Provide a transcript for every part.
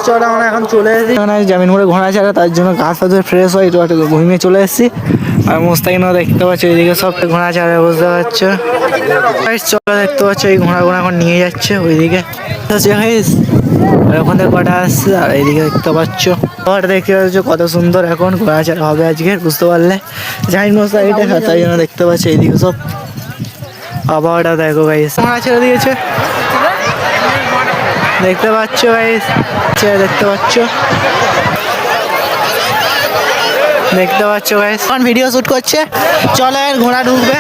চলো আমরা এখন চলে এসেছি জামিন মোড়ে ঘোরা ছাড়া, তার জন্য ঘাস ফাঁস ফ্রেশ হয় একটু ঘুমিয়ে চলে এসেছি। আর মোস্তাকিনও দেখতে পাচ্ছ এইদিকে সব ঘোড়া ছাড়া, বুঝতে পারছো। চলো দেখতে পাচ্ছ এই ঘোড়া এখন নিয়ে যাচ্ছে ওইদিকে। আর ওখান থেকে কটা আসছে, আর এইদিকে দেখতে পাচ্ছ ঘোড়াটা দেখতে পাচ্ছ কত সুন্দর এখন ঘোড়া ছাড়া হবে আজকে, বুঝতে পারলে। জামিন মোস্তাকিটা তাই জন্য দেখতে পাচ্ছ এইদিকে সব আবহাওয়াটা দেখো গাইস। ঘোড়া ছেড়ে দিয়েছে দেখতে পাচ্ছ গাইস, দেখতে পাচ্ছ গাইস। এখন ভিডিও শুট করছে, চলো এর ঘোড়া ঢুকবে।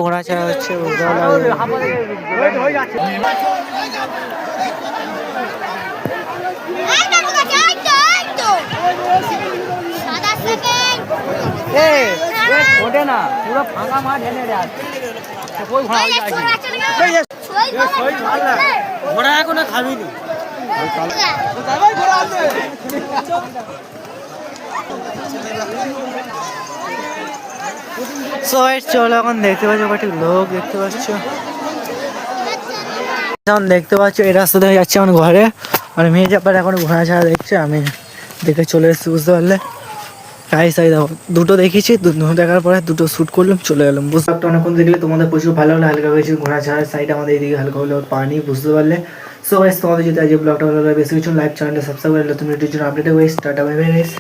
ঘোড়া ছাড়া হচ্ছে, ওঠে না পুরো ফাঁকা মাঠ এনে ঘোড়া এখনো খাবিনি। চলো এখন দেখতে পাচ্ছ কয়েকটি লোক দেখতে পাচ্ছ, এখন দেখতে পাচ্ছ এই রাস্তা থেকে যাচ্ছে আমার ঘরে। আর মেয়ে চাপার এখন ঘোড়া ছাড়া দেখছে, আমি দেখে চলে এসেছি, বুঝতে পারলে। গাইস এই দেখো দুটো দেখেছি, দুটো দেখার পরে দুটো শ্যুট করলাম, চলে গেলাম। বুঝতে পারতো অনেকক্ষণ দেখলে তোমাদের প্রচুর ভালো হলো, হালকা হয়েছে ঘোড়া ছাড়ার সাইড আমাদের এইদিকে হালকা হলেও পানি, বুঝতে পারলে। সো গাইস তোমাদের যদি আজ ব্লগটা ভালো লাগে বেশি কিছু লাইক চ্যানেলটা সাবস্ক্রাইব করে তুমি ভিডিওর জন্য আপডেট হয়ে টাটা বাই বাই গাইস।